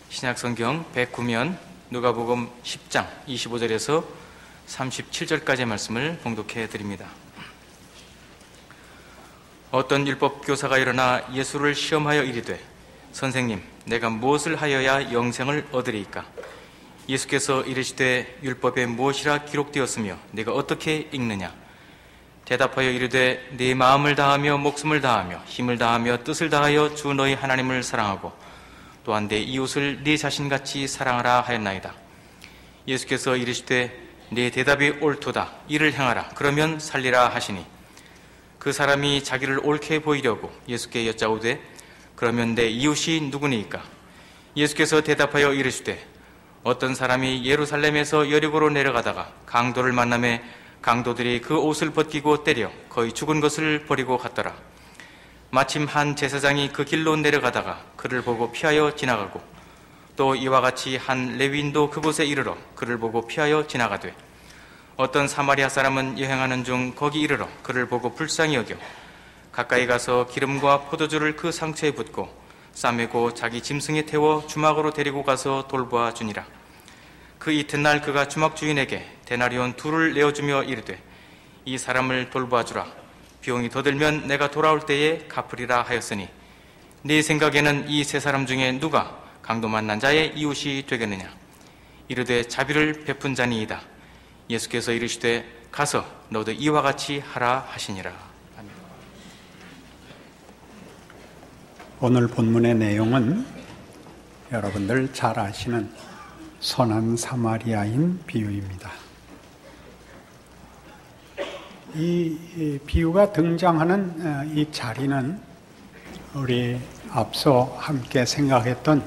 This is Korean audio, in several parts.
신약성경 109면 누가복음 10장 25절에서 37절까지의 말씀을 봉독해 드립니다. 어떤 율법교사가 일어나 예수를 시험하여 이르되 선생님, 내가 무엇을 하여야 영생을 얻으리이까? 예수께서 이르시되 율법에 무엇이라 기록되었으며 네가 어떻게 읽느냐? 대답하여 이르되 네 마음을 다하며 목숨을 다하며 힘을 다하며 뜻을 다하여 주 너희 하나님을 사랑하고 또한 내 이웃을 네 자신같이 사랑하라 하였나이다. 예수께서 이르시되 네 대답이 옳도다. 이를 행하라. 그러면 살리라 하시니 그 사람이 자기를 옳게 보이려고 예수께 여짜오되 그러면 내 이웃이 누구니이까? 예수께서 대답하여 이르시되 어떤 사람이 예루살렘에서 여리고로 내려가다가 강도를 만나매 강도들이 그 옷을 벗기고 때려 거의 죽은 것을 버리고 갔더라. 마침 한 제사장이 그 길로 내려가다가 그를 보고 피하여 지나가고 또 이와 같이 한 레위인도 그곳에 이르러 그를 보고 피하여 지나가되 어떤 사마리아 사람은 여행하는 중 거기 이르러 그를 보고 불쌍히 여겨 가까이 가서 기름과 포도주를 그 상처에 붓고 싸매고 자기 짐승에 태워 주막으로 데리고 가서 돌보아 주니라. 그 이튿날 그가 주막 주인에게 데나리온 2를 내어주며 이르되 이 사람을 돌보아 주라. 비용이 더 들면 내가 돌아올 때에 갚으리라 하였으니 네 생각에는 이 세 사람 중에 누가 강도 만난 자의 이웃이 되겠느냐? 이르되 자비를 베푼 자니이다. 예수께서 이르시되 가서 너도 이와 같이 하라 하시니라. 아멘. 오늘 본문의 내용은 여러분들 잘 아시는 선한 사마리아인 비유입니다. 이 비유가 등장하는 이 자리는 우리 앞서 함께 생각했던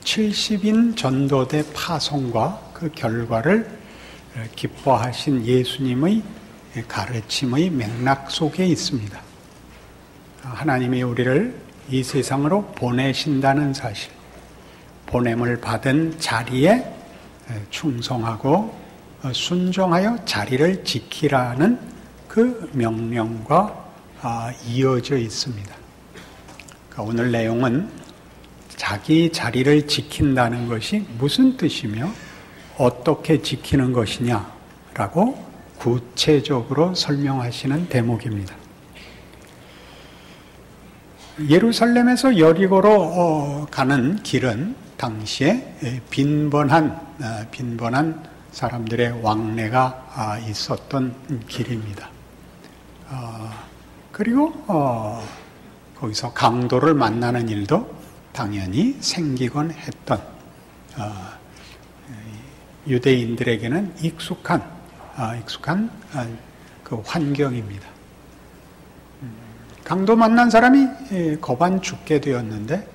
70인 전도대 파송과 그 결과를 기뻐하신 예수님의 가르침의 맥락 속에 있습니다. 하나님이 우리를 이 세상으로 보내신다는 사실, 보냄을 받은 자리에 충성하고 순종하여 자리를 지키라는 그 명령과 이어져 있습니다. 오늘 내용은 자기 자리를 지킨다는 것이 무슨 뜻이며 어떻게 지키는 것이냐라고 구체적으로 설명하시는 대목입니다. 예루살렘에서 여리고로 가는 길은 당시에 빈번한 사람들의 왕래가 있었던 길입니다. 그리고 거기서 강도를 만나는 일도 당연히 생기곤 했던 유대인들에게는 익숙한 그 환경입니다. 강도 만난 사람이 거반 죽게 되었는데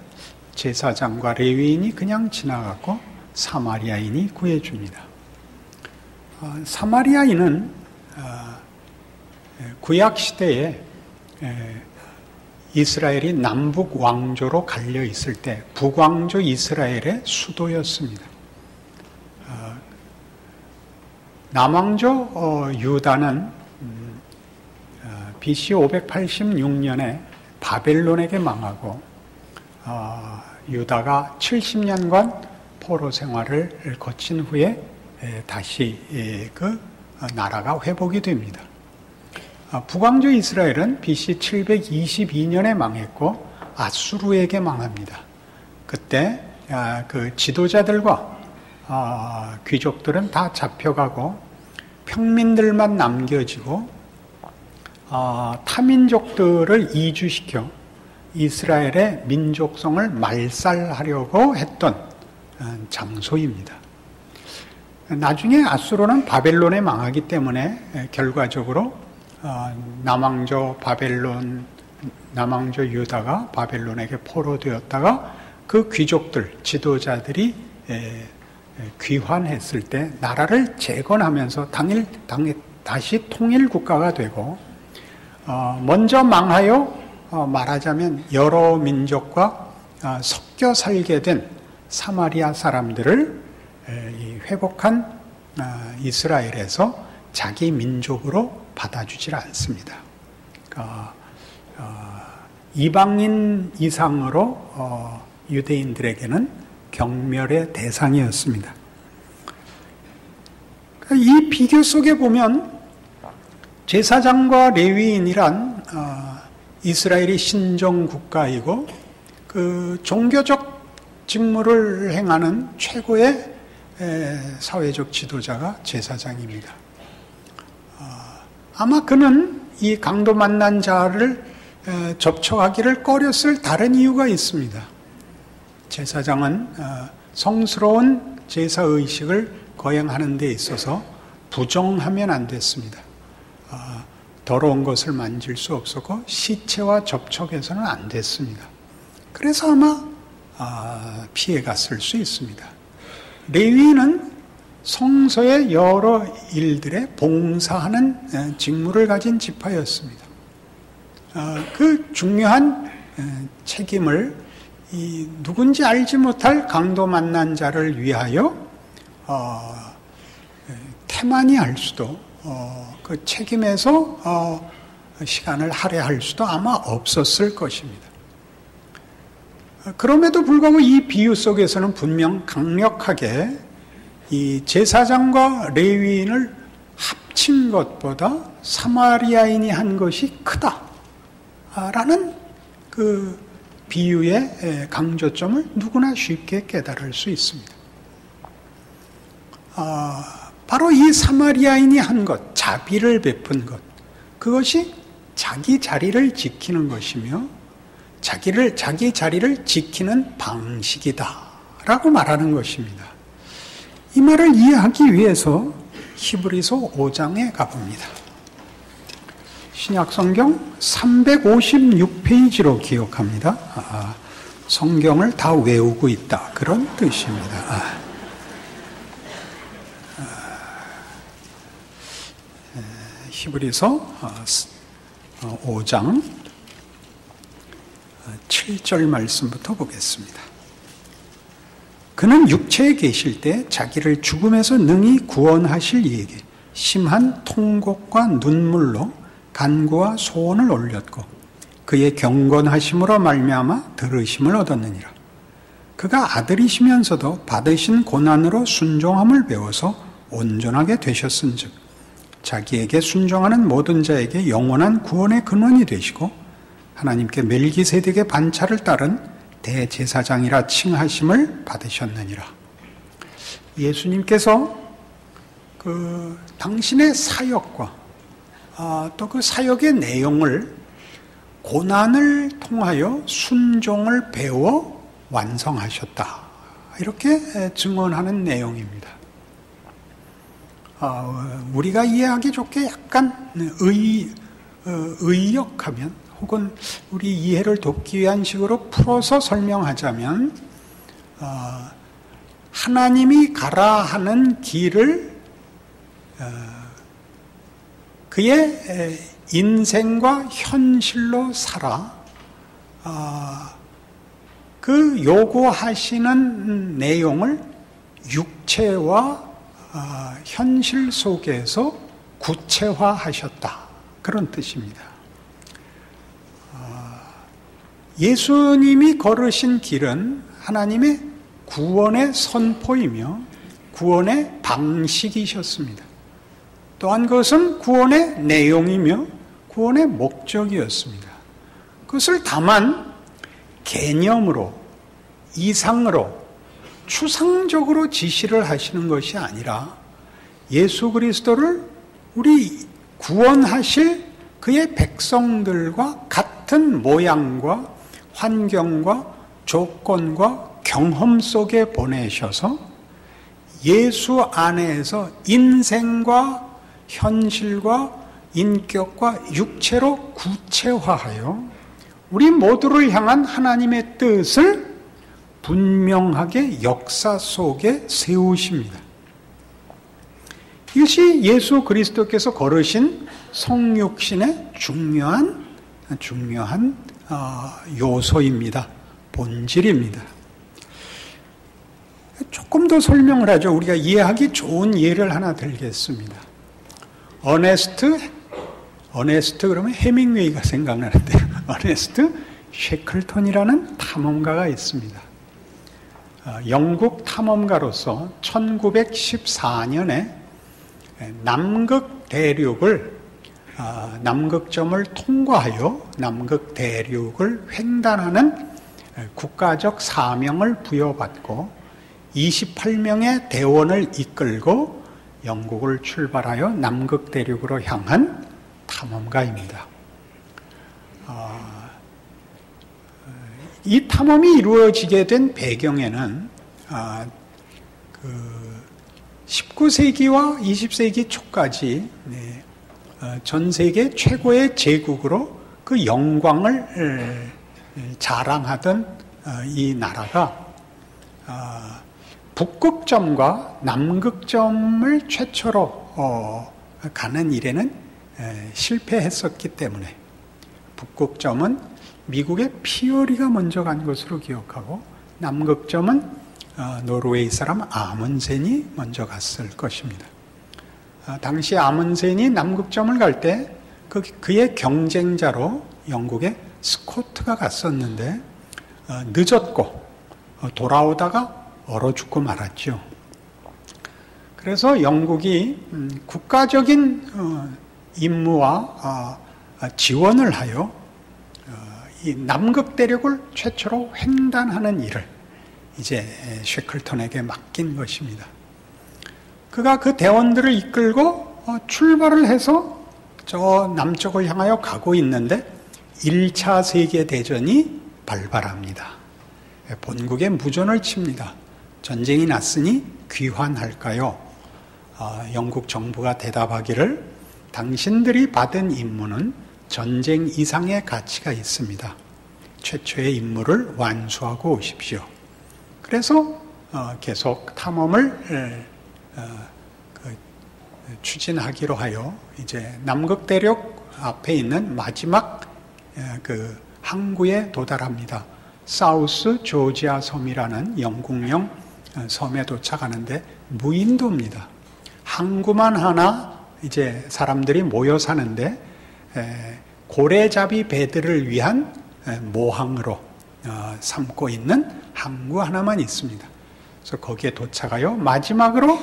제사장과 레위인이 그냥 지나갔고 사마리아인이 구해줍니다. 사마리아인은 구약 시대에 이스라엘이 남북 왕조로 갈려 있을 때 북왕조 이스라엘의 수도였습니다. 남왕조 유다는 BC 586년에 바벨론에게 망하고 유다가 70년간 포로 생활을 거친 후에 다시 그 나라가 회복이 됩니다. 북왕조 이스라엘은 BC 722년에 망했고 아수르에게 망합니다. 그때 그 지도자들과 귀족들은 다 잡혀가고 평민들만 남겨지고 타민족들을 이주시켜 이스라엘의 민족성을 말살하려고 했던 장소입니다. 나중에 아수르는 바벨론에 망하기 때문에 결과적으로 남왕조 유다가 바벨론에게 포로되었다가 그 귀족들, 지도자들이 귀환했을 때 나라를 재건하면서 다시 통일 국가가 되고 먼저 망하여 말하자면 여러 민족과 섞여 살게 된 사마리아 사람들을 회복한 이스라엘에서 자기 민족으로 받아주질 않습니다. 이방인 이상으로 유대인들에게는 경멸의 대상이었습니다. 이 비교 속에 보면 제사장과 레위인이란 이스라엘이 신정 국가이고 그 종교적 직무를 행하는 최고의 사회적 지도자가 제사장입니다. 아마 그는 이 강도 만난 자를 접촉하기를 꺼렸을 다른 이유가 있습니다. 제사장은 성스러운 제사의식을 거행하는 데 있어서 부정하면 안 됐습니다. 더러운 것을 만질 수 없었고 시체와 접촉해서는 안 됐습니다. 그래서 아마 피해갔을 수 있습니다. 레위인은 성소의 여러 일들에 봉사하는 직무를 가진 지파였습니다. 그 중요한 책임을 누군지 알지 못할 강도 만난 자를 위하여 태만히 할 수도 그 책임에서 시간을 할애할 수도 아마 없었을 것입니다. 그럼에도 불구하고 이 비유 속에서는 분명 강력하게 이 제사장과 레위인을 합친 것보다 사마리아인이 한 것이 크다라는 그 비유의 강조점을 누구나 쉽게 깨달을 수 있습니다. 바로 이 사마리아인이 한 것, 자비를 베푼 것, 그것이 자기 자리를 지키는 것이며 자기 자리를 지키는 방식이다라고 말하는 것입니다. 이 말을 이해하기 위해서 히브리서 5장에 가봅니다. 신약성경 356페이지로 기억합니다. 성경을 다 외우고 있다, 그런 뜻입니다. 히브리서 5장 7절 말씀부터 보겠습니다. 그는 육체에 계실 때 자기를 죽음에서 능히 구원하실 이에게 심한 통곡과 눈물로 간구와 소원을 올렸고 그의 경건하심으로 말미암아 들으심을 얻었느니라. 그가 아들이시면서도 받으신 고난으로 순종함을 배워서 온전하게 되셨은즉 자기에게 순종하는 모든 자에게 영원한 구원의 근원이 되시고 하나님께 멜기세덱의 반차를 따른 대제사장이라 칭하심을 받으셨느니라. 예수님께서 그 당신의 사역과 또 그 사역의 내용을 고난을 통하여 순종을 배워 완성하셨다, 이렇게 증언하는 내용입니다. 우리가 이해하기 좋게 약간 의역하면 혹은 우리 이해를 돕기 위한 식으로 풀어서 설명하자면 하나님이 가라 하는 길을 그의 인생과 현실로 살아 그 요구하시는 내용을 육체와 현실 속에서 구체화하셨다, 그런 뜻입니다. 예수님이 걸으신 길은 하나님의 구원의 선포이며 구원의 방식이셨습니다. 또한 그것은 구원의 내용이며 구원의 목적이었습니다. 그것을 다만 개념으로, 이상으로, 추상적으로 지시를 하시는 것이 아니라 예수 그리스도를 우리 구원하실 그의 백성들과 같은 모양과 환경과 조건과 경험 속에 보내셔서 예수 안에서 인생과 현실과 인격과 육체로 구체화하여 우리 모두를 향한 하나님의 뜻을 분명하게 역사 속에 세우십니다. 이것이 예수 그리스도께서 걸으신 성육신의 중요한 요소입니다. 본질입니다. 조금 더 설명을 하죠. 우리가 이해하기 좋은 예를 하나 들겠습니다. 어네스트 그러면 해밍웨이가 생각나는데요. 어네스트 셰클턴이라는 탐험가가 있습니다. 영국 탐험가로서 1914년에 남극 대륙을 남극점을 통과하여 남극 대륙을 횡단하는 국가적 사명을 부여받고 28명의 대원을 이끌고 영국을 출발하여 남극 대륙으로 향한 탐험가입니다. 이 탐험이 이루어지게 된 배경에는 19세기와 20세기 초까지 전 세계 최고의 제국으로 그 영광을 자랑하던 이 나라가 북극점과 남극점을 최초로 가는 일에는 실패했었기 때문에 북극점은 미국의 피어리가 먼저 간 것으로 기억하고 남극점은 노르웨이 사람 아문센이 먼저 갔을 것입니다. 당시 아문센이 남극점을 갈 때 그의 경쟁자로 영국의 스코트가 갔었는데 늦었고 돌아오다가 얼어 죽고 말았죠. 그래서 영국이 국가적인 임무와 지원을 하여 이 남극 대륙을 최초로 횡단하는 일을 이제 쉐클턴에게 맡긴 것입니다. 그가 그 대원들을 이끌고 출발을 해서 저 남쪽을 향하여 가고 있는데 1차 세계대전이 발발합니다. 본국에 무전을 칩니다. 전쟁이 났으니 귀환할까요? 영국 정부가 대답하기를 당신들이 받은 임무는 전쟁 이상의 가치가 있습니다. 최초의 임무를 완수하고 오십시오. 그래서 계속 탐험을 추진하기로 하여 이제 남극 대륙 앞에 있는 마지막 그 항구에 도달합니다. 사우스 조지아 섬이라는 영국령 섬에 도착하는데 무인도입니다. 항구만 하나 이제 사람들이 모여 사는데 고래잡이 배들을 위한 모항으로 삼고 있는 항구 하나만 있습니다. 그래서 거기에 도착하여 마지막으로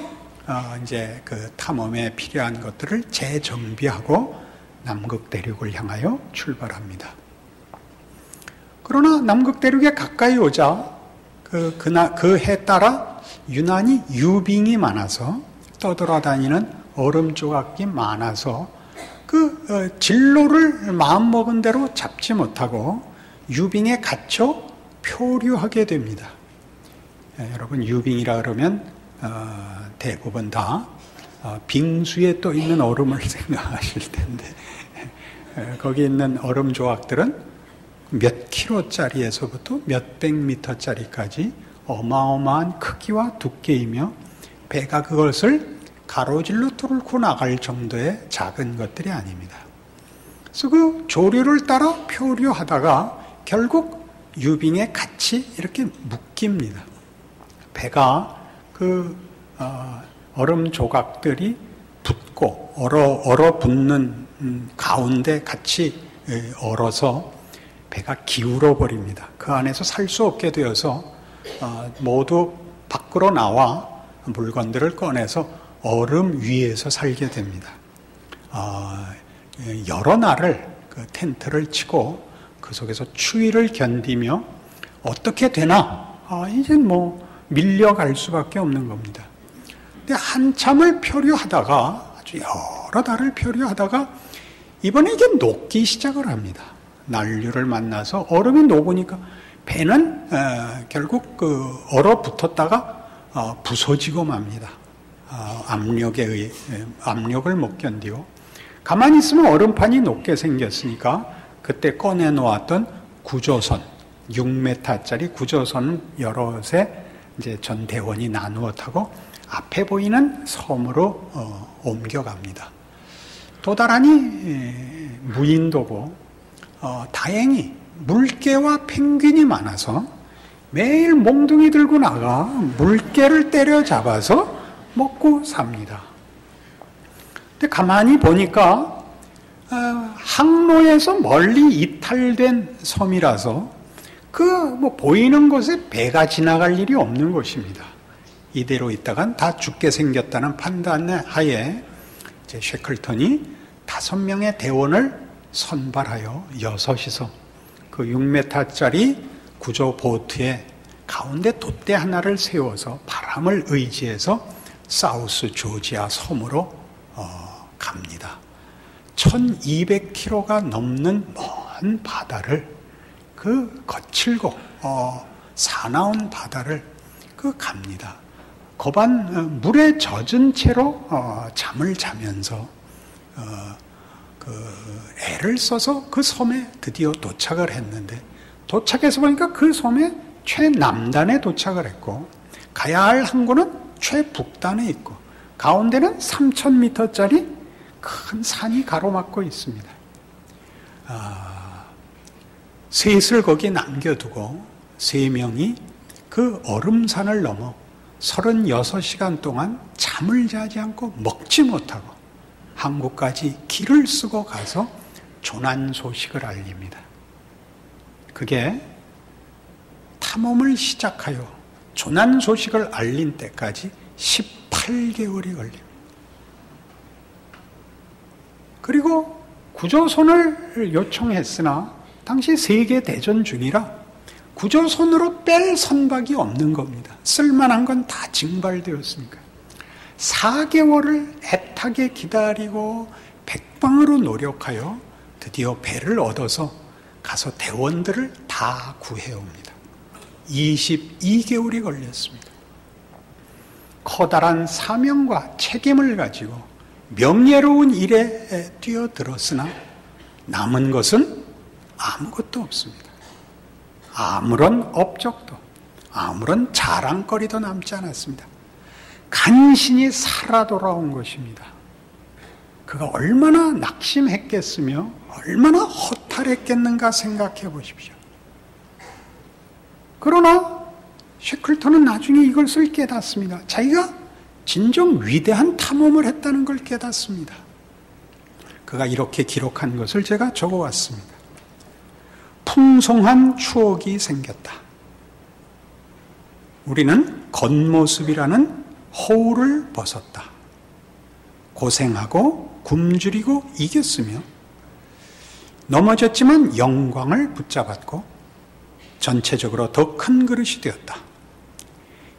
이제 그 탐험에 필요한 것들을 재정비하고 남극 대륙을 향하여 출발합니다. 그러나 남극 대륙에 가까이 오자 그 해 따라 유난히 유빙이 많아서 떠돌아다니는 얼음 조각이 많아서 그 진로를 마음먹은 대로 잡지 못하고 유빙에 갇혀 표류하게 됩니다. 여러분 유빙이라 그러면 대부분 다 빙수에 떠 있는 얼음을 생각하실 텐데 거기 있는 얼음 조각들은 몇 킬로짜리에서부터 몇백 미터짜리까지 어마어마한 크기와 두께이며 배가 그것을 가로질러 뚫고 나갈 정도의 작은 것들이 아닙니다. 그래서 그 조류를 따라 표류하다가 결국 유빙에 같이 이렇게 묶입니다. 배가 그 얼음 조각들이 붙고 얼어붙는 가운데 같이 얼어서 배가 기울어 버립니다. 그 안에서 살 수 없게 되어서 모두 밖으로 나와 물건들을 꺼내서 얼음 위에서 살게 됩니다. 여러 날을 그 텐트를 치고 그 속에서 추위를 견디며 어떻게 되나 이제 뭐 밀려갈 수밖에 없는 겁니다. 근데 한참을 표류하다가 아주 여러 달을 표류하다가 이번에 이게 녹기 시작을 합니다. 난류를 만나서 얼음이 녹으니까 배는 결국 그 얼어붙었다가 부서지고 맙니다. 압력을 못 견디고 가만히 있으면 얼음판이 녹게 생겼으니까 그때 꺼내 놓았던 구조선 6m짜리 구조선 여럿에 이제 전 대원이 나누어 타고 앞에 보이는 섬으로 옮겨갑니다. 도달하니 무인도고 다행히 물개와 펭귄이 많아서 매일 몽둥이 들고 나가 물개를 때려잡아서 먹고 삽니다. 근데 가만히 보니까 항로에서 멀리 이탈된 섬이라서 보이는 곳에 배가 지나갈 일이 없는 곳입니다. 이대로 있다간 다 죽게 생겼다는 판단의 하에 이제 쉐클턴이 5명의 대원을 선발하여 6이서 그 6m짜리 구조 보트에 가운데 돛대 하나를 세워서 바람을 의지해서 사우스 조지아 섬으로 갑니다. 1200km가 넘는 먼 바다를 거칠고 사나운 바다를 갑니다. 거반 물에 젖은 채로 잠을 자면서 애를 써서 그 섬에 드디어 도착을 했는데, 도착해서 보니까 그 섬의 최남단에 도착을 했고 가야 할 항구는 최북단에 있고 가운데는 3000m짜리 큰 산이 가로막고 있습니다. 셋을 거기 남겨두고 3명이 그 얼음산을 넘어 36시간 동안 잠을 자지 않고 먹지 못하고 항구까지 길을 쓰고 가서 조난 소식을 알립니다. 그게 탐험을 시작하여 조난 소식을 알린 때까지 18개월이 걸립니다. 그리고 구조선을 요청했으나 당시 세계대전 중이라 구조선으로 뺄 선박이 없는 겁니다. 쓸만한 건 다 징발되었으니까. 4개월을 애타게 기다리고 백방으로 노력하여 드디어 배를 얻어서 가서 대원들을 다 구해옵니다. 22개월이 걸렸습니다. 커다란 사명과 책임을 가지고 명예로운 일에 뛰어들었으나 남은 것은 아무것도 없습니다. 아무런 업적도, 아무런 자랑거리도 남지 않았습니다. 간신히 살아 돌아온 것입니다. 그가 얼마나 낙심했겠으며 얼마나 허탈했겠는가 생각해 보십시오. 그러나 쉐클턴은 나중에 이것을 깨닫습니다. 자기가 진정 위대한 탐험을 했다는 걸 깨닫습니다. 그가 이렇게 기록한 것을 제가 적어왔습니다. 풍성한 추억이 생겼다. 우리는 겉모습이라는 허울을 벗었다. 고생하고 굶주리고 이겼으며 넘어졌지만 영광을 붙잡았고 전체적으로 더 큰 그릇이 되었다.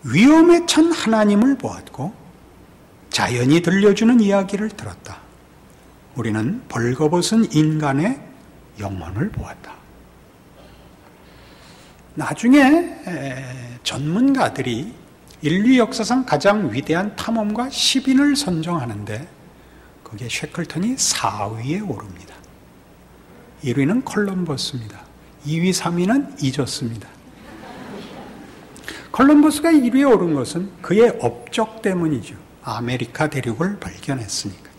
위험에 처한 하나님을 보았고 자연이 들려주는 이야기를 들었다. 우리는 벌거벗은 인간의 영혼을 보았다. 나중에 전문가들이 인류 역사상 가장 위대한 탐험가 10인을 선정하는데 거기에 쉐클턴이 4위에 오릅니다. 1위는 콜럼버스입니다. 2위, 3위는 잊었습니다. 콜럼버스가 1위에 오른 것은 그의 업적 때문이죠. 아메리카 대륙을 발견했으니까.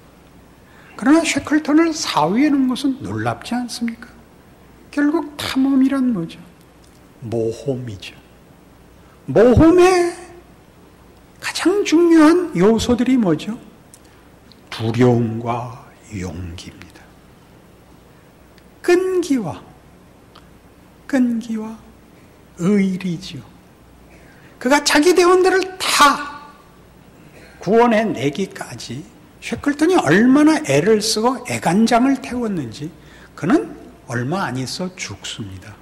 그러나 쉐클턴을 4위에 놓은 것은 놀랍지 않습니까? 결국 탐험이란 뭐죠? 모험이죠. 모험의 가장 중요한 요소들이 뭐죠? 두려움과 용기입니다. 끈기와 의리지요. 그가 자기 대원들을 다 구원해 내기까지 쉐클턴이 얼마나 애를 쓰고 애간장을 태웠는지 그는 얼마 안 있어 죽습니다.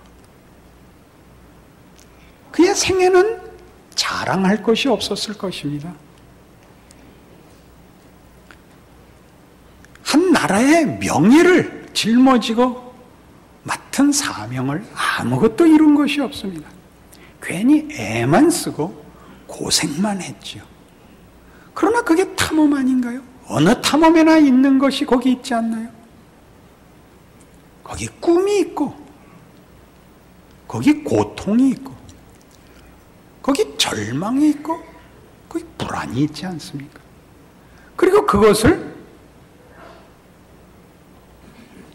그의 생애는 자랑할 것이 없었을 것입니다. 한 나라의 명예를 짊어지고 맡은 사명을 아무것도 이룬 것이 없습니다. 괜히 애만 쓰고 고생만 했지요. 그러나 그게 탐험 아닌가요? 어느 탐험에나 있는 것이 거기 있지 않나요? 거기 꿈이 있고 거기 고통이 있고 거기 절망이 있고 거기 불안이 있지 않습니까? 그리고 그것을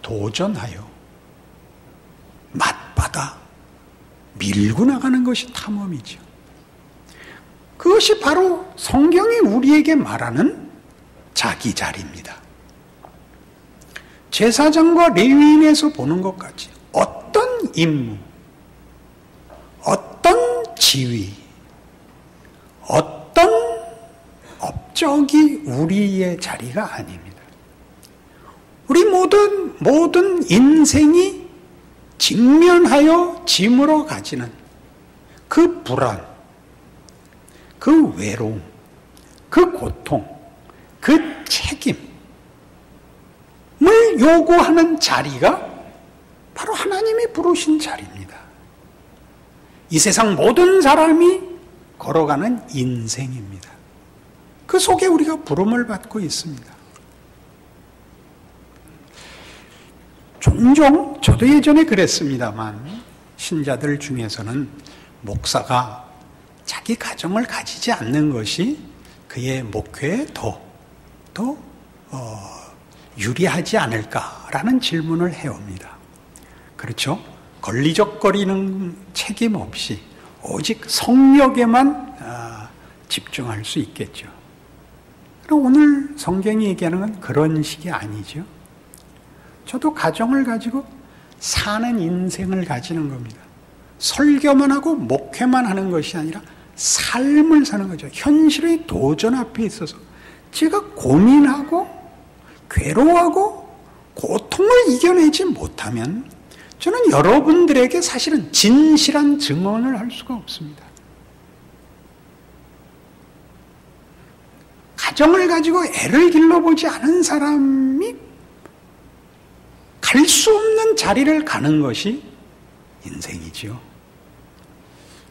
도전하여 맞받아 밀고 나가는 것이 탐험이죠. 그것이 바로 성경이 우리에게 말하는 자기 자리입니다. 제사장과 레위인에서 보는 것 같이 어떤 임무, 지위, 어떤 업적이 우리의 자리가 아닙니다. 우리 모든 인생이 직면하여 짐으로 가지는 그 불안, 그 외로움, 그 고통, 그 책임을 요구하는 자리가 바로 하나님이 부르신 자리입니다. 이 세상 모든 사람이 걸어가는 인생입니다. 그 속에 우리가 부름을 받고 있습니다. 종종 저도 예전에 그랬습니다만 신자들 중에서는 목사가 자기 가정을 가지지 않는 것이 그의 목회에 더 유리하지 않을까라는 질문을 해옵니다. 그렇죠? 걸리적거리는 책임 없이 오직 성역에만 집중할 수 있겠죠. 그럼 오늘 성경이 얘기하는 건 그런 식이 아니죠. 저도 가정을 가지고 사는 인생을 가지는 겁니다. 설교만 하고 목회만 하는 것이 아니라 삶을 사는 거죠. 현실의 도전 앞에 있어서 제가 고민하고 괴로워하고 고통을 이겨내지 못하면 저는 여러분들에게 사실은 진실한 증언을 할 수가 없습니다. 가정을 가지고 애를 길러보지 않은 사람이 갈 수 없는 자리를 가는 것이 인생이지요.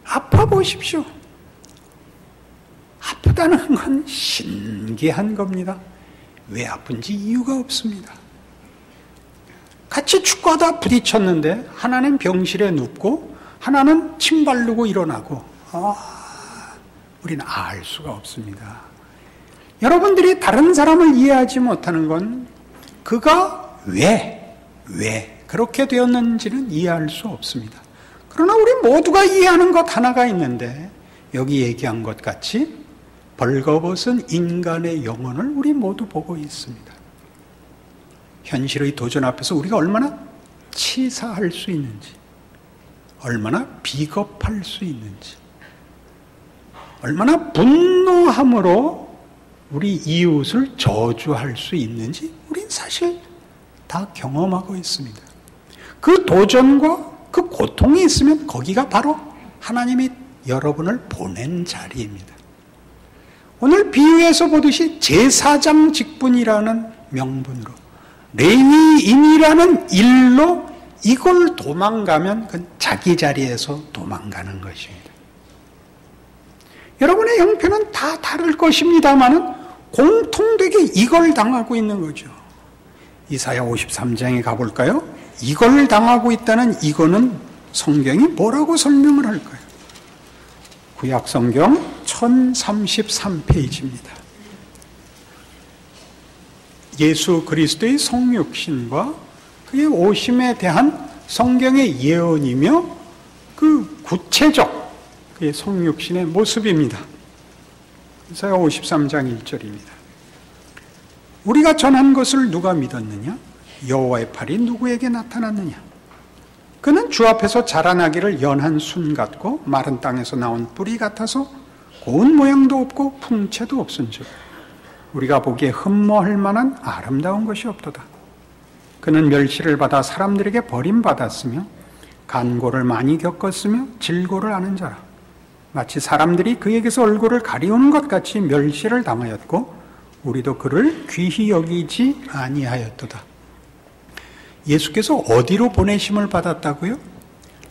아파 보십시오. 아프다는 건 신기한 겁니다. 왜 아픈지 이유가 없습니다. 같이 축구하다 부딪혔는데 하나는 병실에 눕고 하나는 침 바르고 일어나고 우리는 알 수가 없습니다. 여러분들이 다른 사람을 이해하지 못하는 건 그가 왜 그렇게 되었는지는 이해할 수 없습니다. 그러나 우리 모두가 이해하는 것 하나가 있는데 여기 얘기한 것 같이 벌거벗은 인간의 영혼을 우리 모두 보고 있습니다. 현실의 도전 앞에서 우리가 얼마나 치사할 수 있는지, 얼마나 비겁할 수 있는지, 얼마나 분노함으로 우리 이웃을 저주할 수 있는지 우린 사실 다 경험하고 있습니다. 그 도전과 그 고통이 있으면 거기가 바로 하나님이 여러분을 보낸 자리입니다. 오늘 비유에서 보듯이 제사장 직분이라는 명분으로 레위인이라는 일로 이걸 도망가면 그건 자기 자리에서 도망가는 것입니다. 여러분의 형편은 다 다를 것입니다만은 공통되게 이걸 당하고 있는 거죠. 이사야 53장에 가볼까요? 이걸 당하고 있다는 이거는 성경이 뭐라고 설명을 할까요? 구약 성경 1033페이지입니다. 예수 그리스도의 성육신과 그의 오심에 대한 성경의 예언이며 그 구체적 그의 성육신의 모습입니다. 이사야 53장 1절입니다. 우리가 전한 것을 누가 믿었느냐? 여호와의 팔이 누구에게 나타났느냐? 그는 주 앞에서 자라나기를 연한 순 같고 마른 땅에서 나온 뿌리 같아서 고운 모양도 없고 풍채도 없은즉 우리가 보기에 흠모할 만한 아름다운 것이 없도다. 그는 멸시를 받아 사람들에게 버림받았으며 간고를 많이 겪었으며 질고를 아는 자라. 마치 사람들이 그에게서 얼굴을 가리우는 것 같이 멸시를 당하였고 우리도 그를 귀히 여기지 아니하였도다. 예수께서 어디로 보내심을 받았다고요?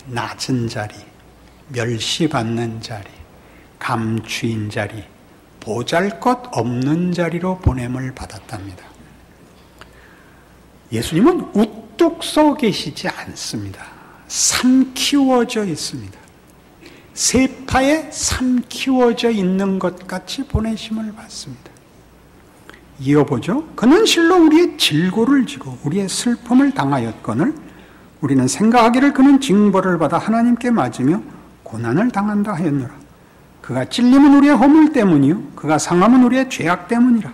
낮은 자리, 멸시받는 자리, 감추인 자리, 보잘것없는 자리로 보냄을 받았답니다. 예수님은 우뚝 서 계시지 않습니다. 삼키워져 있습니다. 세파에 삼키워져 있는 것 같이 보내심을 받습니다. 이어보죠. 그는 실로 우리의 질고를 지고 우리의 슬픔을 당하였거늘 우리는 생각하기를 그는 징벌을 받아 하나님께 맞으며 고난을 당한다 하였노라. 그가 찔림은 우리의 허물 때문이요 그가 상함은 우리의 죄악 때문이라.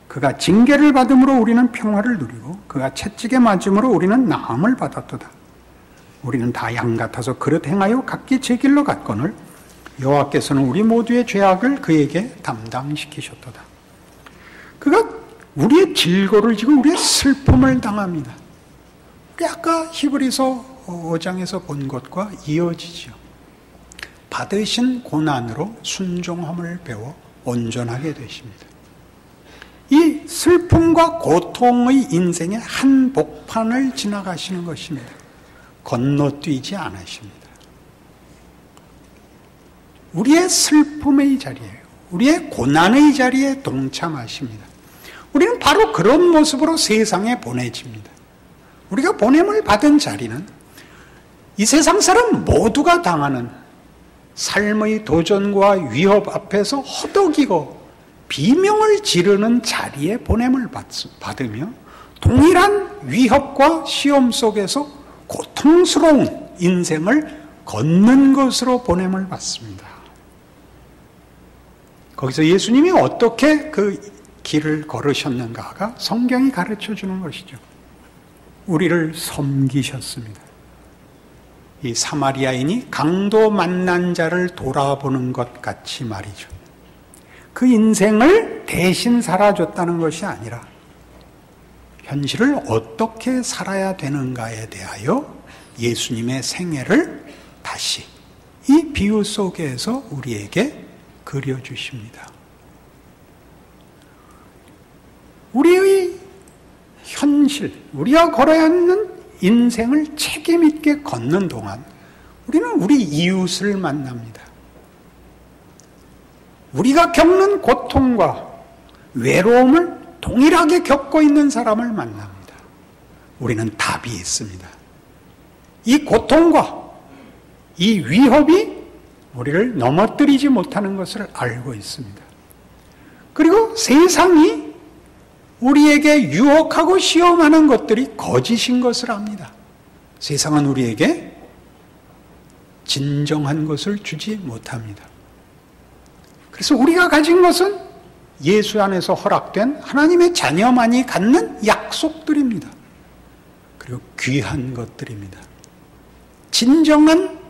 그가 징계를 받음으로 우리는 평화를 누리고 그가 채찍에 맞음으로 우리는 나음을 받았도다. 우리는 다 양 같아서 그릇 행하여 각기 제 길로 갔거늘 여호와께서는 우리 모두의 죄악을 그에게 담당시키셨도다. 그가 우리의 질고를 지고 우리의 슬픔을 당합니다. 우리 아까 히브리서 5장에서 본 것과 이어지죠. 받으신 고난으로 순종함을 배워 온전하게 되십니다. 이 슬픔과 고통의 인생의 한복판을 지나가시는 것입니다. 건너뛰지 않으십니다. 우리의 슬픔의 자리에요. 우리의 고난의 자리에 동참하십니다. 우리는 바로 그런 모습으로 세상에 보내집니다. 우리가 보냄을 받은 자리는 이 세상 사람 모두가 당하는 삶의 도전과 위협 앞에서 허덕이고 비명을 지르는 자리에 보냄을 받으며 동일한 위협과 시험 속에서 고통스러운 인생을 걷는 것으로 보냄을 받습니다. 거기서 예수님이 어떻게 그 길을 걸으셨는가가 성경이 가르쳐 주는 것이죠. 우리를 섬기셨습니다. 이 사마리아인이 강도 만난 자를 돌아보는 것 같이 말이죠. 그 인생을 대신 살아줬다는 것이 아니라 현실을 어떻게 살아야 되는가에 대하여 예수님의 생애를 다시 이 비유 속에서 우리에게 그려주십니다. 우리의 현실, 우리가 걸어야 하는 인생을 책임 있게 걷는 동안 우리는 우리 이웃을 만납니다. 우리가 겪는 고통과 외로움을 동일하게 겪고 있는 사람을 만납니다. 우리는 답이 있습니다. 이 고통과 이 위협이 우리를 넘어뜨리지 못하는 것을 알고 있습니다. 그리고 세상이 우리에게 유혹하고 시험하는 것들이 거짓인 것을 압니다. 세상은 우리에게 진정한 것을 주지 못합니다. 그래서 우리가 가진 것은 예수 안에서 허락된 하나님의 자녀만이 갖는 약속들입니다. 그리고 귀한 것들입니다. 진정한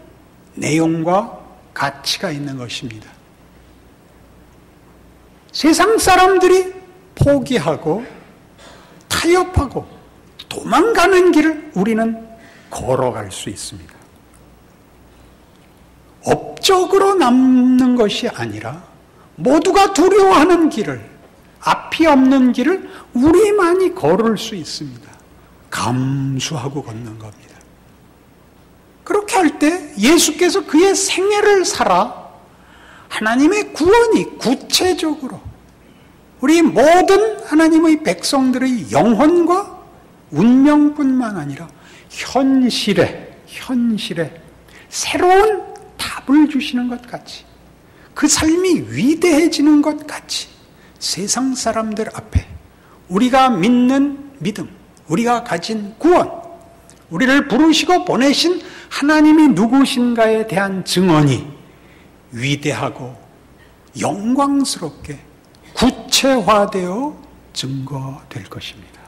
내용과 가치가 있는 것입니다. 세상 사람들이 포기하고 타협하고 도망가는 길을 우리는 걸어갈 수 있습니다. 업적으로 남는 것이 아니라 모두가 두려워하는 길을, 앞이 없는 길을 우리만이 걸을 수 있습니다. 감수하고 걷는 겁니다. 그렇게 할 때 예수께서 그의 생애를 살아 하나님의 구원이 구체적으로 우리 모든 하나님의 백성들의 영혼과 운명뿐만 아니라 현실에 새로운 답을 주시는 것 같이, 그 삶이 위대해지는 것 같이 세상 사람들 앞에 우리가 믿는 믿음, 우리가 가진 구원, 우리를 부르시고 보내신 하나님이 누구신가에 대한 증언이 위대하고 영광스럽게 구체화되어 증거될 것입니다.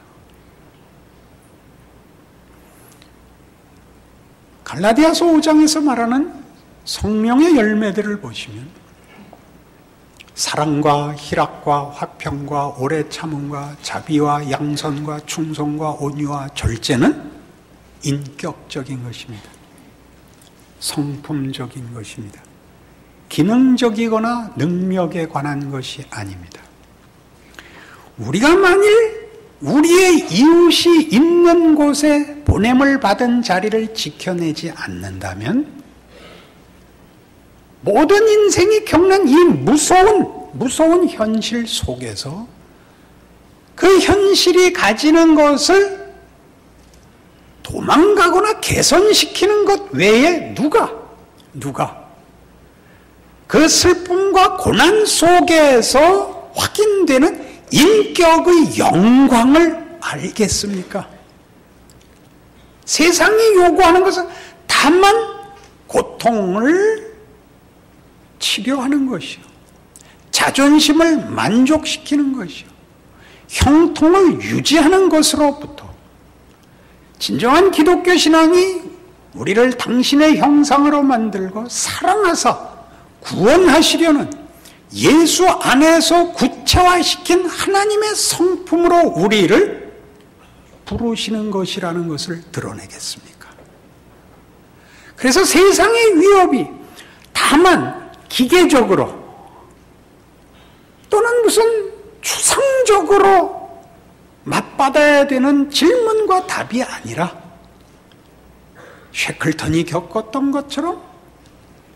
갈라디아서 5장에서 말하는 성령의 열매들을 보시면 사랑과 희락과 화평과 오래 참음과 자비와 양선과 충성과 온유와 절제는 인격적인 것입니다. 성품적인 것입니다. 기능적이거나 능력에 관한 것이 아닙니다. 우리가 만일 우리의 이웃이 있는 곳에 보냄을 받은 자리를 지켜내지 않는다면 모든 인생이 겪는 이 무서운 현실 속에서 그 현실이 가지는 것을 도망가거나 개선시키는 것 외에 누가 그 슬픔과 고난 속에서 확인되는 인격의 영광을 알겠습니까? 세상이 요구하는 것은 다만 고통을 치료하는 것이요, 자존심을 만족시키는 것이요, 형통을 유지하는 것으로부터 진정한 기독교 신앙이 우리를 당신의 형상으로 만들고 사랑하사 구원하시려는 예수 안에서 구체화시킨 하나님의 성품으로 우리를 부르시는 것이라는 것을 드러내겠습니까? 그래서 세상의 위협이 다만 기계적으로 또는 무슨 추상적으로 맞받아야 되는 질문과 답이 아니라 쉐클턴이 겪었던 것처럼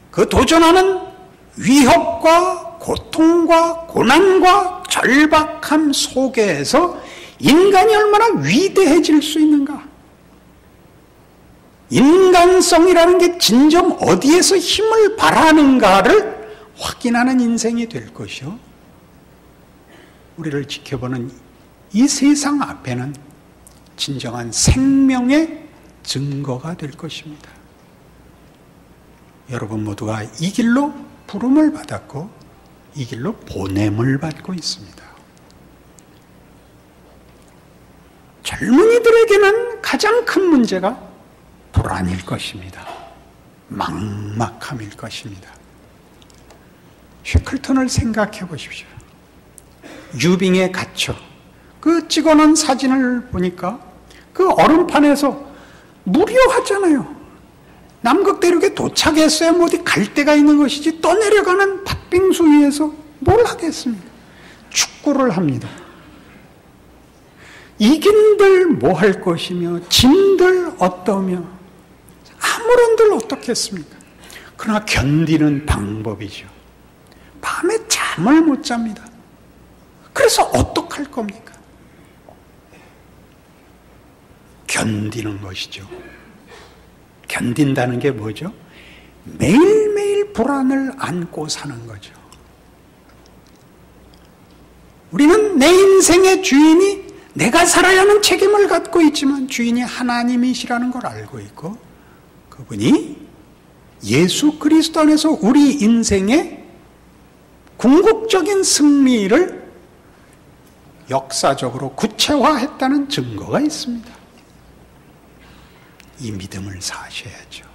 그 도전하는 위협과 고통과 고난과 절박함 속에서 인간이 얼마나 위대해질 수 있는가? 인간성이라는 게 진정 어디에서 힘을 발하는가를 확인하는 인생이 될 것이요. 우리를 지켜보는 이 세상 앞에는 진정한 생명의 증거가 될 것입니다. 여러분 모두가 이 길로 부름을 받았고 이 길로 보냄을 받고 있습니다. 젊은이들에게는 가장 큰 문제가 불안일 것입니다. 막막함일 것입니다. 쉐클턴을 생각해 보십시오. 유빙에 갇혀 그 찍어놓은 사진을 보니까 그 얼음판에서 무료하잖아요. 남극대륙에 도착했어야 뭐 어디 갈 데가 있는 것이지 떠내려가는 팥빙수 위에서 뭘 하겠습니까? 축구를 합니다. 이긴들 뭐 할 것이며 진들 어떠며 아무런들 어떻겠습니까? 그러나 견디는 방법이죠. 밤에 잠을 못 잡니다. 그래서 어떡할 겁니까? 견디는 것이죠. 견딘다는 게 뭐죠? 매일매일 불안을 안고 사는 거죠. 우리는 내 인생의 주인이 내가 살아야 하는 책임을 갖고 있지만 주인이 하나님이시라는 걸 알고 있고 그분이 예수 그리스도 안에서 우리 인생의 궁극적인 승리를 역사적으로 구체화했다는 증거가 있습니다. 이 믿음을 사셔야죠.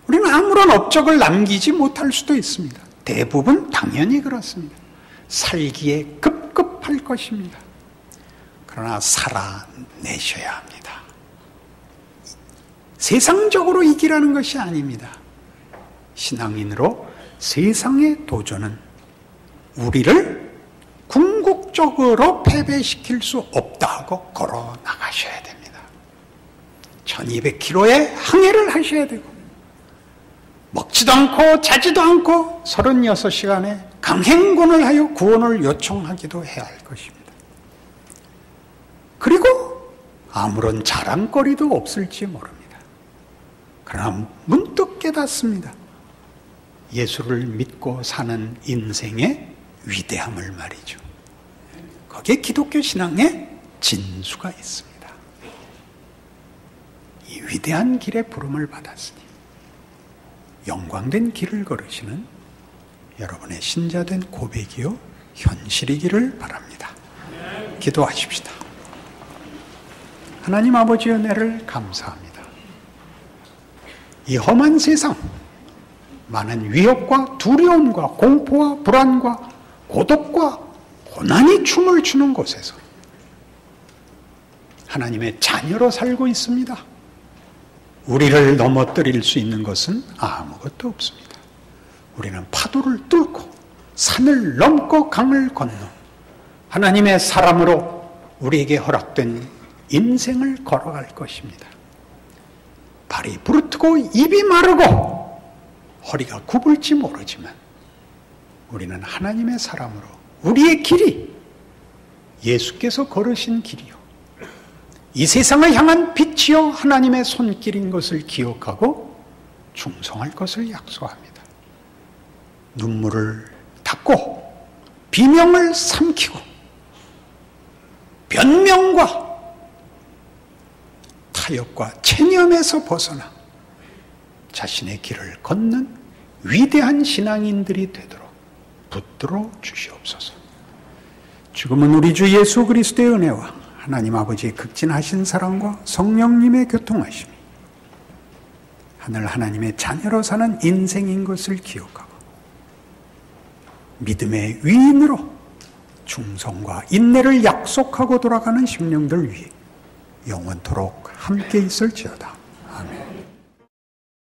우리는 아무런 업적을 남기지 못할 수도 있습니다. 대부분 당연히 그렇습니다. 살기에 급급할 것입니다. 그러나 살아내셔야 합니다. 세상적으로 이기라는 것이 아닙니다. 신앙인으로 세상의 도전은 우리를 궁극적으로 패배시킬 수 없다고 걸어 나가셔야 됩니다. 1200km의 항해를 하셔야 되고 먹지도 않고 자지도 않고 36시간의 강행군을 하여 구원을 요청하기도 해야 할 것입니다. 그리고 아무런 자랑거리도 없을지 모릅니다. 그러나 문득 깨닫습니다. 예수를 믿고 사는 인생의 위대함을 말이죠. 거기에 기독교 신앙의 진수가 있습니다. 이 위대한 길에 부름을 받았으니 영광된 길을 걸으시는 여러분의 신자된 고백이요 현실이기를 바랍니다. 기도하십시다. 하나님 아버지 은혜를 감사합니다. 이 험한 세상, 많은 위협과 두려움과 공포와 불안과 고독과 고난이 춤을 추는 곳에서 하나님의 자녀로 살고 있습니다. 우리를 넘어뜨릴 수 있는 것은 아무것도 없습니다. 우리는 파도를 뚫고 산을 넘고 강을 건너 하나님의 사람으로 우리에게 허락된 인생을 걸어갈 것입니다. 발이 부르트고 입이 마르고 허리가 굽을지 모르지만 우리는 하나님의 사람으로 우리의 길이 예수께서 걸으신 길이요 이 세상을 향한 빛이요 하나님의 손길인 것을 기억하고 충성할 것을 약속합니다. 눈물을 닦고 비명을 삼키고 변명과 타협과 체념에서 벗어나 자신의 길을 걷는 위대한 신앙인들이 되도록 붙들어 주시옵소서. 지금은 우리 주 예수 그리스도의 은혜와 하나님 아버지의 극진하신 사랑과 성령님의 교통하심이 하늘 하나님의 자녀로 사는 인생인 것을 기억하고 믿음의 위인으로 충성과 인내를 약속하고 돌아가는 심령들 위해 영원토록 함께 있을지어다.